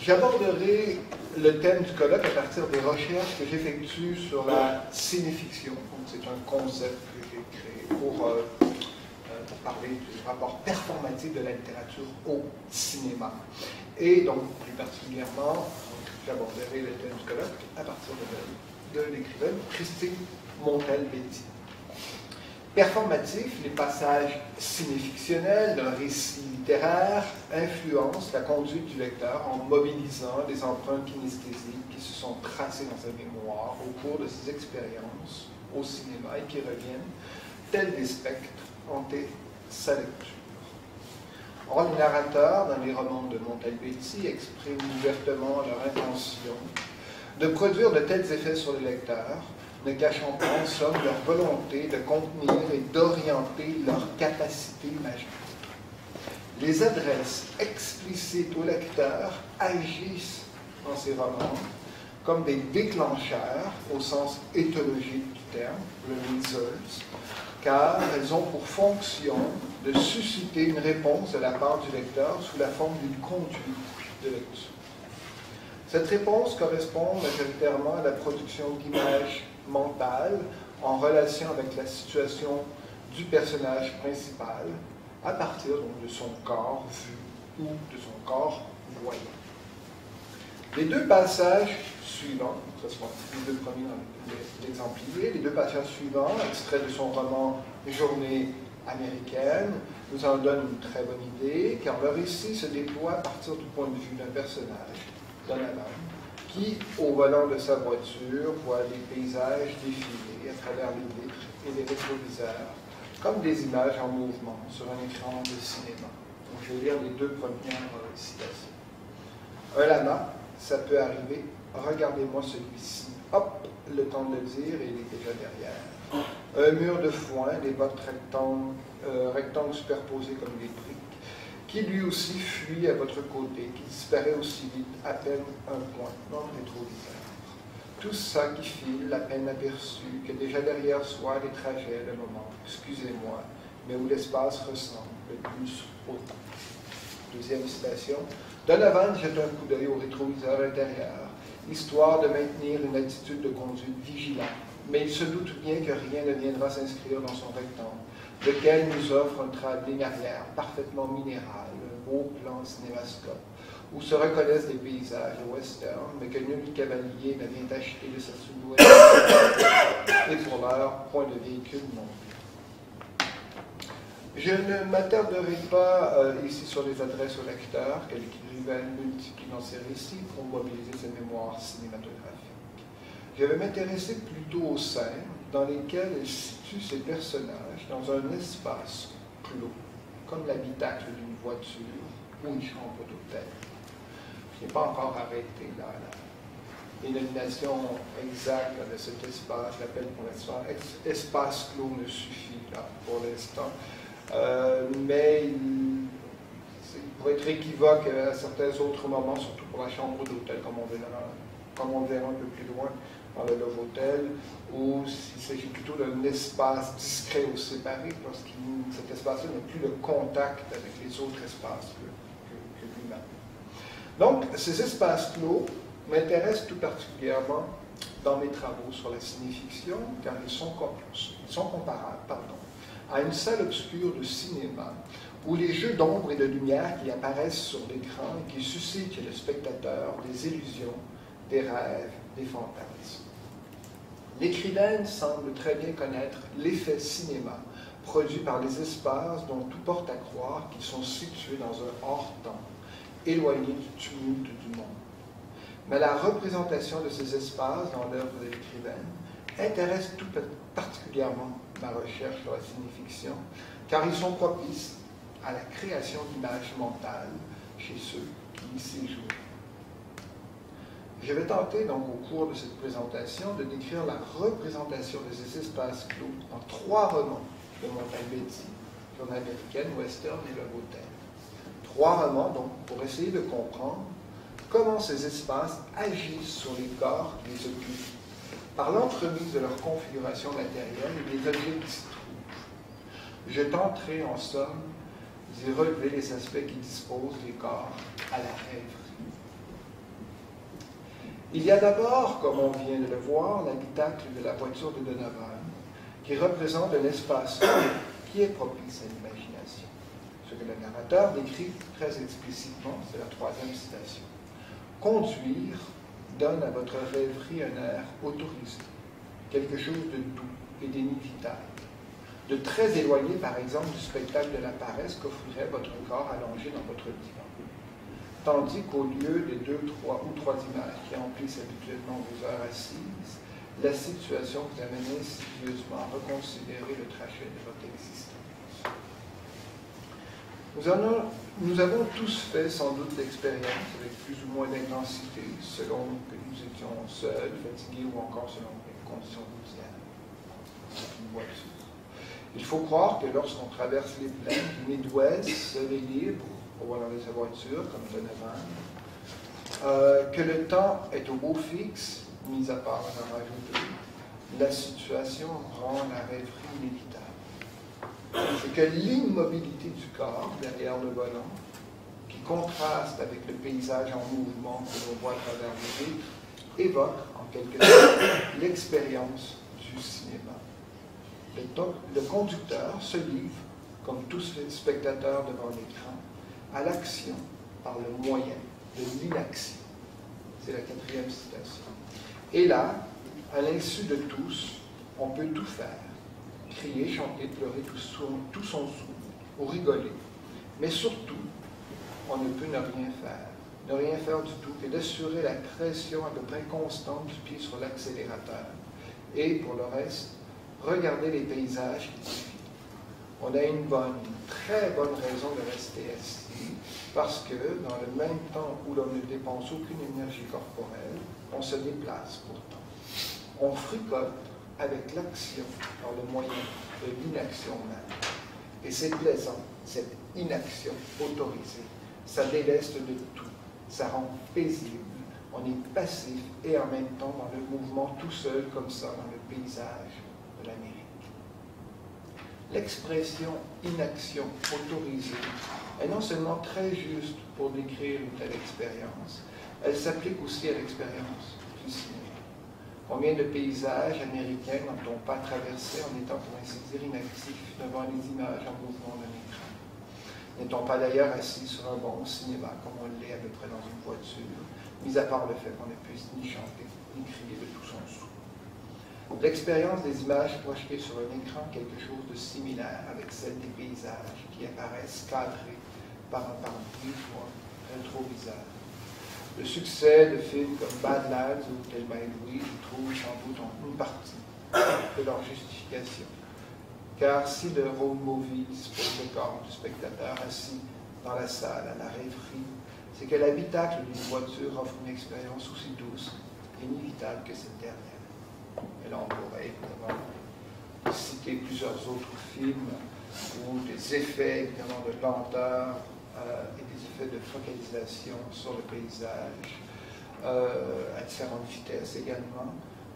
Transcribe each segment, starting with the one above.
J'aborderai le thème du colloque à partir des recherches que j'effectue sur la cinéfiction. C'est un concept que j'ai créé pour parler du rapport performatif de la littérature au cinéma. Et donc, plus particulièrement, j'aborderai le thème du colloque à partir de l'écrivaine Christine Montalbetti. Performatif, les passages cinéfictionnels d'un récit littéraire influencent la conduite du lecteur en mobilisant des empreintes kinesthésiques qui se sont tracées dans sa mémoire au cours de ses expériences au cinéma et qui reviennent, tels des spectres, hanter sa lecture. Or, les narrateurs, dans les romans de Montalbetti, expriment ouvertement leur intention de produire de tels effets sur le lecteur, ne cachant pas en somme leur volonté de contenir et d'orienter leur capacité magique. Les adresses explicites au lecteur agissent dans ces romans comme des déclencheurs, au sens éthologique du terme, le results, car elles ont pour fonction de susciter une réponse de la part du lecteur sous la forme d'une conduite de lecture. Cette réponse correspond majoritairement à la production d'images mentales en relation avec la situation du personnage principal à partir donc, de son corps vu ou de son corps voyant. Les deux passages suivants, ce sont les deux premiers dans l'exemplier, les deux passages suivants, extraits de son roman Journée américaine, nous en donnent une très bonne idée, car le récit se déploie à partir du point de vue d'un personnage, Donovan, qui, au volant de sa voiture, voit des paysages défiler à travers les vitres et les rétroviseurs, comme des images en mouvement sur un écran de cinéma. Donc, je vais lire les deux premières citations. Un lama, ça peut arriver. Regardez-moi celui-ci. Hop, le temps de le dire, et il est déjà derrière. Un mur de foin, des bottes rectangles superposés comme des briques, qui lui aussi fuit à votre côté, qui disparaît aussi vite, à peine un point dans le rétroviseur. Tout ça qui file, la peine aperçue, que déjà derrière soi les trajets, le moment, excusez-moi, mais où l'espace ressemble le plus au temps. Deuxième citation. Donovan jette un coup d'œil au rétroviseur intérieur, histoire de maintenir une attitude de conduite vigilante, mais il se doute bien que rien ne viendra s'inscrire dans son rectangle, lequel nous offre un travelling arrière parfaitement minéral, un beau plan cinémascope, où se reconnaissent des paysages western, mais que nul cavalier ne vient acheter de sa silhouette, et pour l'heure, point de véhicule non plus. Je ne m'attarderai pas ici sur les adresses au lecteur que l'écrivaine multiplie dans ses récits pour mobiliser sa mémoire cinématographique. Je vais m'intéresser plutôt aux scènes dans lesquelles elle situe ses personnages dans un espace clos, comme l'habitacle d'une voiture ou une chambre d'hôtel. Je n'ai pas encore arrêté là, la dénomination exacte de cet espace. L'appel pour l'instant espace clos ne suffit là pour l'instant. Mais il pourrait être équivoque à certains autres moments, surtout pour la chambre d'hôtel, comme on verra un peu plus loin dans le Love Hotel, ou s'il s'agit plutôt d'un espace discret ou séparé, parce que cet espace-là n'a plus le contact avec les autres espaces que lui-même. Donc, ces espaces clos m'intéressent tout particulièrement dans mes travaux sur la cinéfiction, car ils sont comparables à une salle obscure de cinéma, où les jeux d'ombre et de lumière qui apparaissent sur l'écran et qui suscitent chez le spectateur des illusions, des rêves, des fantasmes. L'écrivaine semble très bien connaître l'effet cinéma produit par les espaces dont tout porte à croire qu'ils sont situés dans un hors-temps, éloignés du tumulte du monde. Mais la représentation de ces espaces dans l'œuvre de l'écrivaine intéresse tout particulièrement ma recherche sur la cinéfiction, car ils sont propices à la création d'images mentales chez ceux qui y séjournent. Je vais tenter donc au cours de cette présentation de décrire la représentation de ces espaces clos en 3 romans de Montalbetti, Journée américaine, Western et Love Hotel. 3 romans donc pour essayer de comprendre comment ces espaces agissent sur les corps qui les occupent, par l'entremise de leur configuration matérielle et des objets qui s'y trouvent. Je tenterai en somme d'y relever les aspects qui disposent les corps à la rêverie. Il y a d'abord, comme on vient de le voir, l'habitacle de la voiture de Donovan, qui représente un espace qui est propice à l'imagination. Ce que le narrateur décrit très explicitement, c'est la troisième citation. Conduire donne à votre rêverie un air autorisé, quelque chose de doux et d'inévitable, de très éloigné par exemple du spectacle de la paresse qu'offrirait votre corps allongé dans votre divan. Tandis qu'au lieu des trois images qui emplissent habituellement vos heures assises, la situation vous amène insidieusement à reconsidérer le trajet de votre existence. Nous avons tous fait sans doute l'expérience, avec plus ou moins d'intensité, selon que nous étions seuls, fatigués ou encore selon les conditions routières. Il faut croire que lorsqu'on traverse les plaines du Midwest, seul et libre, au volant de sa voiture, comme Donovan, que le temps est au beau fixe, mis à part un orage ou deux, la situation rend la rêverie inévitable. C'est que l'immobilité du corps derrière le volant, qui contraste avec le paysage en mouvement que l'on voit à travers les vitres, évoque en quelque sorte l'expérience du cinéma. Le conducteur se livre, comme tout spectateur devant l'écran, à l'action par le moyen de l'inaction. C'est la quatrième citation. Et là, à l'insu de tous, on peut tout faire. Crier, chanter, pleurer, tout son sou, ou rigoler. Mais surtout, on ne peut ne rien faire. Ne rien faire du tout que d'assurer la pression à peu près constante du pied sur l'accélérateur. Et pour le reste, regarder les paysages qui défilent. On a une très bonne raison de rester assis, parce que dans le même temps où l'on ne dépense aucune énergie corporelle, on se déplace pourtant. On fricote avec l'action par le moyen de l'inaction même. Et c'est plaisant, cette inaction autorisée. Ça déleste de tout, ça rend paisible, on est passif et en même temps dans le mouvement tout seul comme ça dans le paysage de l'Amérique. L'expression inaction autorisée est non seulement très juste pour décrire une telle expérience, elle s'applique aussi à l'expérience du cinéma. Combien de paysages américains n'ont-on pas traversé en étant, pour ainsi dire, inactifs devant les images en mouvement d'un écran? N'est-on pas d'ailleurs assis sur un bon cinéma, comme on l'est à peu près dans une voiture, mis à part le fait qu'on ne puisse ni chanter, ni crier de tout son sou? L'expérience des images projetées sur un écran est quelque chose de similaire avec celle des paysages qui apparaissent cadrés par un pare-brise ou un rétroviseur. Le succès de films comme Badlands ou Thelma et Louise y trouve sans doute une partie de leur justification. Car si le road movie dispose le corps du spectateur assis dans la salle à la rêverie, c'est que l'habitacle d'une voiture offre une expérience aussi douce et inévitable que cette dernière. Et là, on pourrait évidemment citer plusieurs autres films où des effets évidemment de lenteur et des effets de focalisation sur le paysage à différentes vitesses également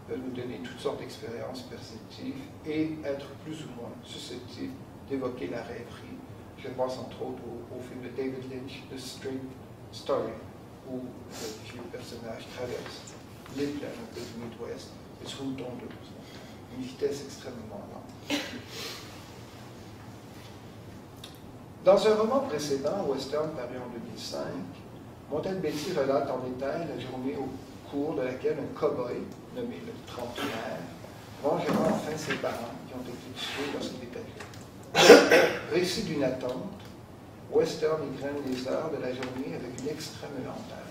peuvent nous donner toutes sortes d'expériences perceptives et être plus ou moins susceptibles d'évoquer la rêverie. Je pense entre autres au film de David Lynch, The Straight Story, où le vieux personnage traverse les plaines du Midwest et sur une tondeuse, une vitesse extrêmement lente. Dans un roman précédent, Western paru en 2005, Montalbetti relate en détail la journée au cours de laquelle un cow-boy, nommé le trentenaire, vengera enfin ses parents qui ont été tués lorsqu'il était jeune. Récit d'une attente, Western égrène les heures de la journée avec une extrême lenteur,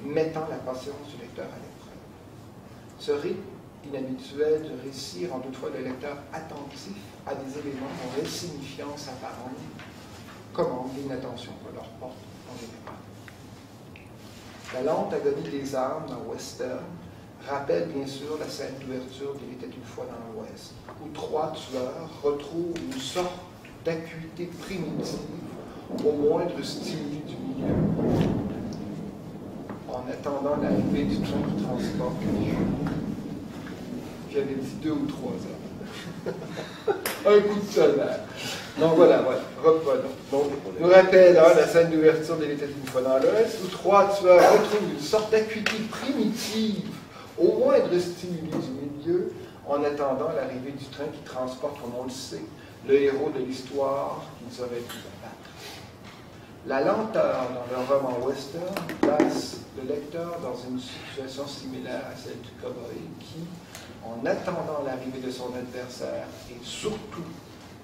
mettant la patience du lecteur à l'épreuve. Ce rythme inhabituel de récit rend toutefois le lecteur attentif à des éléments dont l'insignifiance apparente commande l'inattention qu'on leur porte en général. La lente agonie des armes dans Western rappelle bien sûr la scène d'ouverture d'Il était une fois dans l'Ouest, où trois tueurs retrouvent une sorte d'acuité primitive au moindre stimuli du milieu, en attendant l'arrivée du train qui transporte les jeux. J'avais dit 2 ou 3 heures. Un coup de tonnerre. Donc voilà, reprenons. Donc, nous rappelons la scène d'ouverture de l'État d'une fois dans l'Ouest, où trois tueurs retrouvent une sorte d'acuité primitive au moindre stimuli du milieu, en attendant l'arrivée du train qui transporte, comme on le sait, le héros de l'histoire qu'ils auraient pu abattre. La lenteur dans le roman western place le lecteur dans une situation similaire à celle du cow-boy qui, en attendant l'arrivée de son adversaire et surtout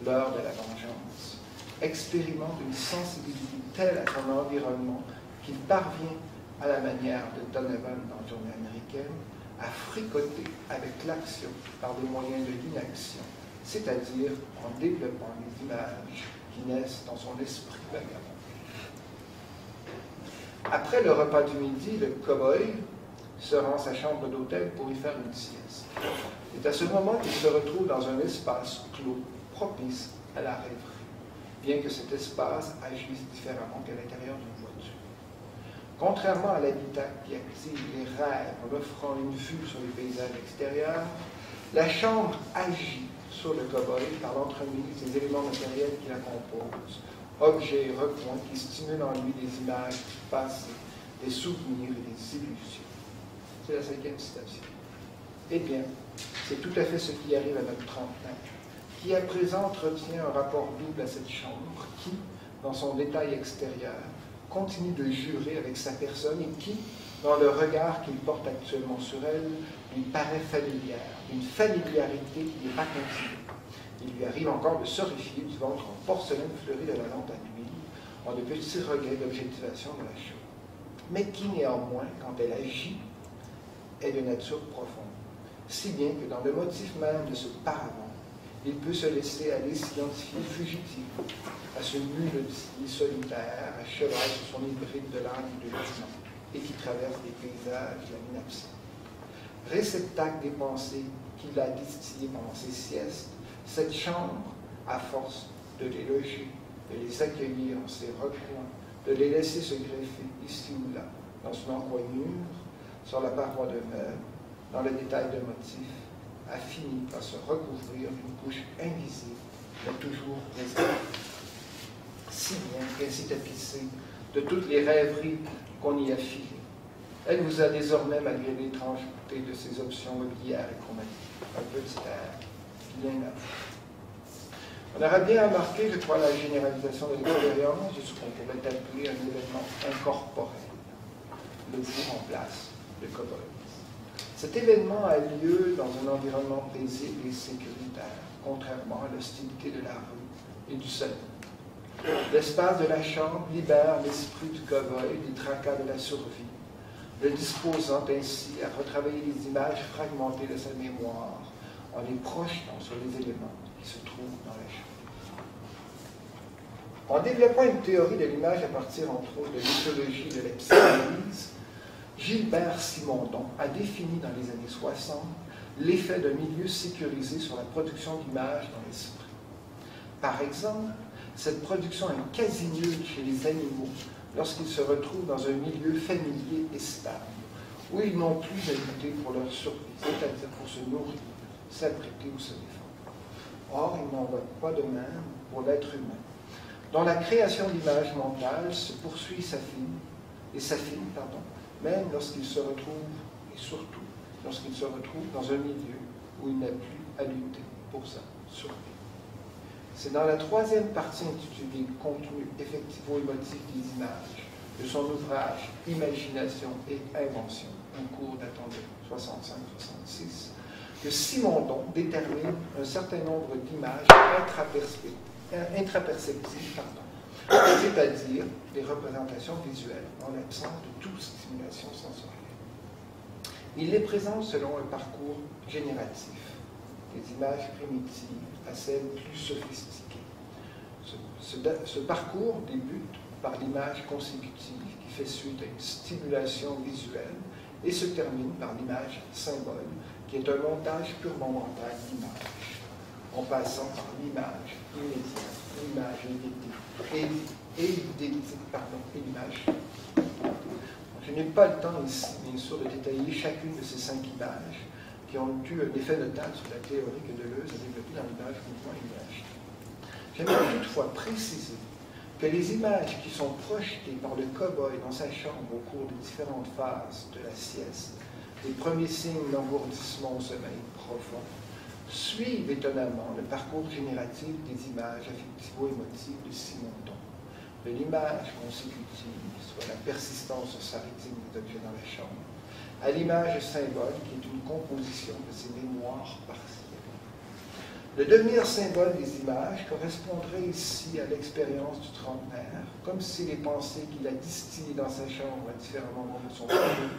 l'heure de la vengeance, expérimente une sensibilité telle à son environnement qu'il parvient, à la manière de Donovan dans Journée américaine, à fricoter avec l'action par des moyens de l'inaction, c'est-à-dire en développant les images qui naissent dans son esprit vagabond. Après le repas du midi, le cow-boy se rend à sa chambre d'hôtel pour y faire une sieste. C'est à ce moment qu'il se retrouve dans un espace clos, propice à la rêverie, bien que cet espace agisse différemment qu'à l'intérieur d'une voiture. Contrairement à l'habitat qui active les rêves en offrant une vue sur les paysages extérieurs, la chambre agit sur le cow-boy par l'entremise des éléments matériels qui la composent, objets et recoins qui stimulent en lui des images du passé, des souvenirs et des illusions. C'est la 5e citation. Eh bien, c'est tout à fait ce qui arrive à notre trentenaire, qui à présent entretient un rapport double à cette chambre, qui, dans son détail extérieur, continue de jurer avec sa personne et qui, dans le regard qu'il porte actuellement sur elle, lui paraît familière, une familiarité qui n'est pas continue. Il lui arrive encore de s'horrifier du ventre en porcelaine fleurie de la lampe à l'huile, en de petits regains d'objectivation de la chose, mais qui néanmoins, quand elle agit, est de nature profonde, si bien que dans le motif même de ce paravent, il peut se laisser aller s'identifier fugitif à ce muletier solitaire, à cheval sur son hybride de l'âme et de l'humain, et qui traverse des paysages de la mine-absente. Réceptacle des pensées qu'il a distillées pendant ses siestes, cette chambre, à force de les loger, de les accueillir en ses recoins, de les laisser se greffer ici ou là, dans une encoignure, sur la paroi de meubles, dans le détail de motifs, a fini par se recouvrir d'une couche invisible, mais toujours présente. Si bien qu'elle s'est tapissée de toutes les rêveries qu'on y a filées. Elle vous a désormais, malgré l'étrangeté de ses options mobilières et chromatiques, un petit air bien à vous. On aura bien remarqué, je crois, la généralisation de l'expérience de ce qu'on pourrait appeler un événement incorporel. Le vous en place, le cow-boy. Cet événement a lieu dans un environnement paisible et sécuritaire, contrairement à l'hostilité de la rue et du salon. L'espace de la chambre libère l'esprit du cow-boy des tracas de la survie, le disposant ainsi à retravailler les images fragmentées de sa mémoire en les projetant sur les éléments qui se trouvent dans la chambre. En développant une théorie de l'image à partir, entre autres, de l'éthologie de la psychanalyse, Gilbert Simondon a défini dans les années 60 l'effet d'un milieu sécurisé sur la production d'images dans l'esprit. Par exemple, cette production est quasi nulle chez les animaux lorsqu'ils se retrouvent dans un milieu familier et stable, où ils n'ont plus à lutter pour leur survie, c'est-à-dire pour se nourrir, s'abriter ou se défendre. Or, il n'en va pas de même pour l'être humain, dont la création d'images mentales se poursuit et s'affine, même lorsqu'il se retrouve, et surtout lorsqu'il se retrouve dans un milieu où il n'a plus à lutter pour sa survie. C'est dans la 3e partie intitulée « Contenu effectivo-émotif des images » de son ouvrage « Imagination et invention », un cours datant de 65-66, que Simondon détermine un certain nombre d'images intraperceptives, c'est-à-dire des représentations visuelles en l'absence de toute stimulation sensorielle. Il les présente selon un parcours génératif, des images primitives à celles plus sophistiquées. Ce parcours débute par l'image consécutive qui fait suite à une stimulation visuelle et se termine par l'image symbole qui est un montage purement mental d'images, en passant par l'image immédiate, l'image et l'image. Je n'ai pas le temps ici, bien sûr, de détailler chacune de ces 5 images qui ont eu un effet notable sur la théorie que Deleuze a développée dans l'image mouvement et l'image. J'aimerais toutefois préciser que les images qui sont projetées par le cow-boy dans sa chambre au cours des différentes phases de la sieste, les premiers signes d'engourdissement au sommeil profond, suivent étonnamment le parcours génératif des images affectivo-émotives de Simondon, de l'image consécutive, soit la persistance sa rythme des objets dans la chambre, à l'image symbole qui est une composition de ces mémoires partielles. Le devenir symbole des images correspondrait ici à l'expérience du trentenaire, comme si les pensées qu'il a distillées dans sa chambre à différents moments de son parcours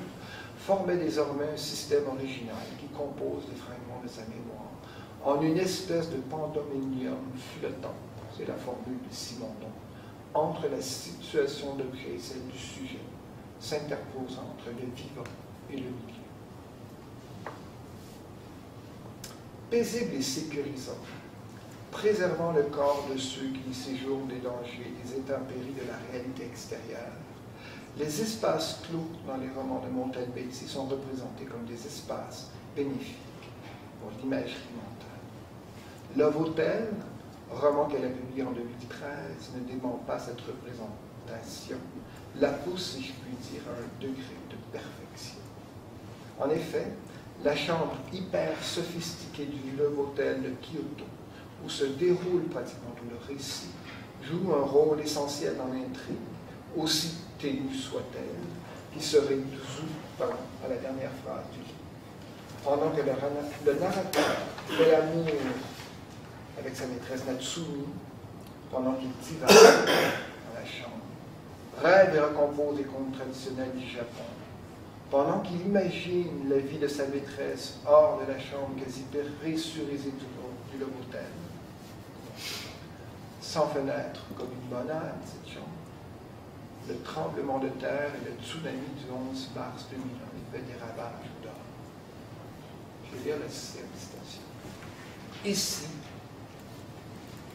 formaient désormais un système original qui compose les fragments de sa mémoire en une espèce de pandominium flottant, c'est la formule de Simondon, entre la situation d'objet et celle du sujet, s'interposant entre le vivant et le milieu. Paisible et sécurisant, préservant le corps de ceux qui y séjournent des dangers et des intempéries de la réalité extérieure, les espaces clos dans les romans de Montalbesi sont représentés comme des espaces bénéfiques pour l'imagerie mentale. Love Hotel, roman qu'elle a publié en 2013, ne dément pas cette représentation, la pousse, si je puis dire, à un degré de perfection. En effet, la chambre hyper sophistiquée du Love Hotel de Kyoto, où se déroule pratiquement tout le récit, joue un rôle essentiel dans l'intrigue, aussi ténue soit-elle, qui se résout à la dernière phrase du livre. Pendant que le narrateur fait l'amour avec sa maîtresse Natsumi, pendant qu'il divague dans la chambre, rêve et recompose les contes traditionnels du Japon, pendant qu'il imagine la vie de sa maîtresse hors de la chambre quasi pressurisée du Love Hotel. Sans fenêtre, comme une monade, cette chambre. Le tremblement de terre et le tsunami du 11 mars 2001 fait des ravages dehors. Je vais lire la 6e citation. Ici,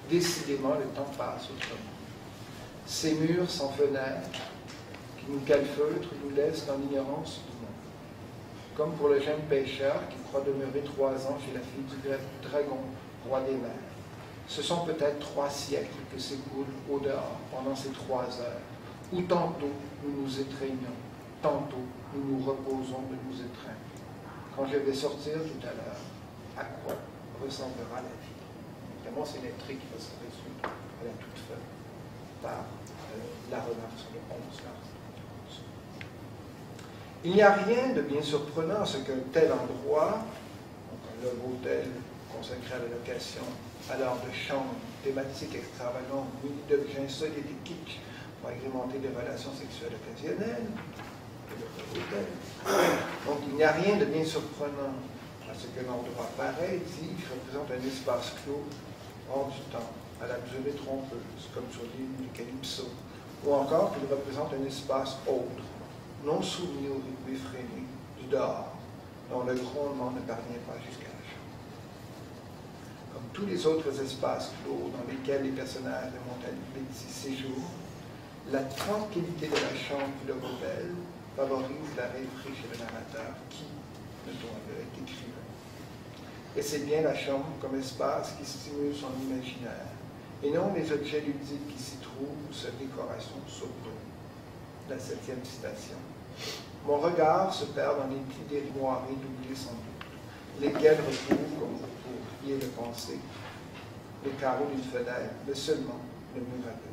décidément, le temps passe autrement. Ces murs sans fenêtre, qui nous calfeutrent, nous laissent dans l'ignorance du monde. Comme pour le jeune pêcheur qui croit demeurer 3 ans chez la fille du dragon, roi des mers. Ce sont peut-être 3 siècles que s'écoulent au dehors pendant ces 3 heures, où tantôt nous nous étreignons, tantôt nous nous reposons de nous étreindre. Quand je vais sortir tout à l'heure, à quoi ressemblera la vie? Évidemment, c'est l'intrigue qui va se résoudre à la toute fin par la remarque sur le 11 mars. Il n'y a rien de bien surprenant à ce qu'un tel endroit, donc un Love Hotel consacré à la location, alors de chambres thématiques extravagantes, munis d'objets insolites et kitsch, pour agrémenter des relations sexuelles occasionnelles, donc il n'y a rien de bien surprenant à ce qu'un endroit pareil, dit, qui représente un espace clos hors du temps, à la durée trompeuse, comme sur l'île de Calypso, ou encore qu'il représente un espace autre, non soumis au rythme effréné du dehors, dont le grondement ne parvient pas jusqu'à la chambre. Comme tous les autres espaces clos dans lesquels les personnages de Montalbesi séjournent, la tranquillité de la chambre du Love Hotel favorise la rêverie chez le narrateur qui, notons, est écrivain. Et c'est bien la chambre comme espace qui stimule son imaginaire, et non les objets ludiques qui s'y trouvent ou sa décoration saugrenue. La 7e citation. Mon regard se perd dans les plis d'armoiries doublées sans doute, lesquels recouvrent, comme vous pourriez le penser, les carreaux d'une fenêtre, mais seulement le mur aveugle.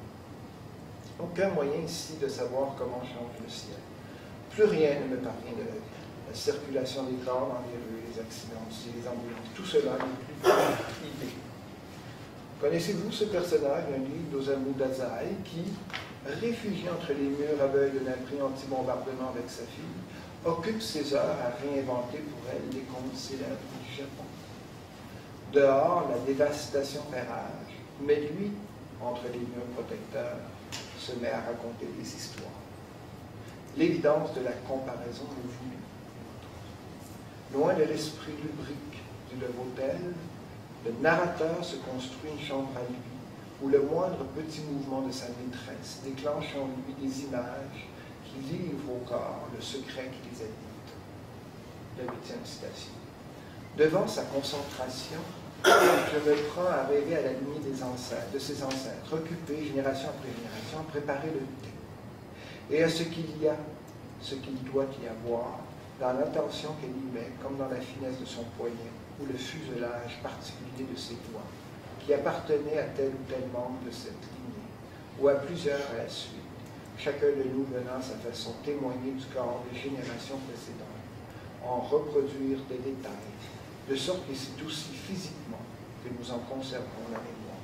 Aucun moyen ici de savoir comment change le ciel. Plus rien ne me parvient de la vie. La circulation des corps dans les rues, les accidents, les ambulances, tout cela n'est plus idée. Connaissez-vous ce personnage d'un livre d'Osamu Dazai qui, réfugié entre les murs aveugles d'un abri anti-bombardement avec sa fille, occupe ses heures à réinventer pour elle les contes célèbres du Japon. Dehors, la dévastation fait rage, mais lui, entre les murs protecteurs, se met à raconter des histoires. L'évidence de la comparaison est voulue. Loin de l'esprit lubrique du Love Hotel, le narrateur se construit une chambre à lui, où le moindre petit mouvement de sa maîtresse déclenche en lui des images qui livrent au corps le secret qui les habite. La 8e citation. Devant sa concentration, je me prends à rêver à la lignée de ses ancêtres, occupés génération après génération, à préparer le thé. Et à ce qu'il doit y avoir, dans l'attention qu'elle y met, comme dans la finesse de son poignet, ou le fuselage particulier de ses doigts, qui appartenait à tel ou tel membre de cette lignée, ou à plusieurs à la suite, chacun de nous venant à sa façon témoigner du corps des générations précédentes, en reproduire des détails, de sorte que c'est aussi physiquement que nous en conservons la mémoire.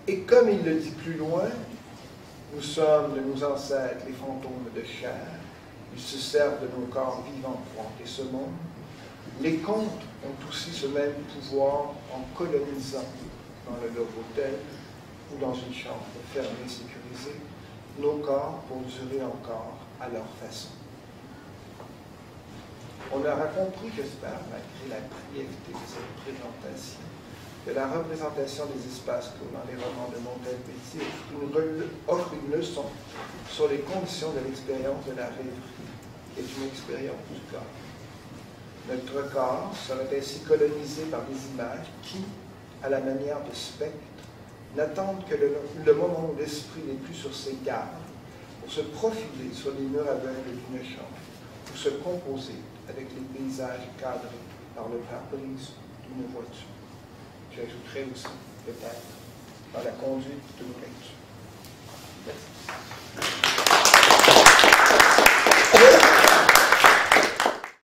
Et comme il le dit plus loin, nous sommes de nos ancêtres les fantômes de chair, ils se servent de nos corps vivants pour hanter ce monde. Les contes ont aussi ce même pouvoir en colonisant dans le Love Hotel ou dans une chambre fermée, sécurisée, nos corps pour durer encore à leur façon. On aura compris, j'espère, malgré la brièveté de cette présentation, que la représentation des espaces clos dans les romans de Montel-Petit offre une leçon sur les conditions de l'expérience de la rêverie et d'une expérience du corps. Notre corps serait ainsi colonisé par des images qui, à la manière de spectres, n'attendent que le moment où l'esprit n'est plus sur ses gardes pour se profiler sur les murs aveugles d'une chambre ou se composer avec les paysages cadrés par le pare-brise d'une voiture. J'ajouterai aussi, peut-être, dans la conduite de nos lectures. Merci.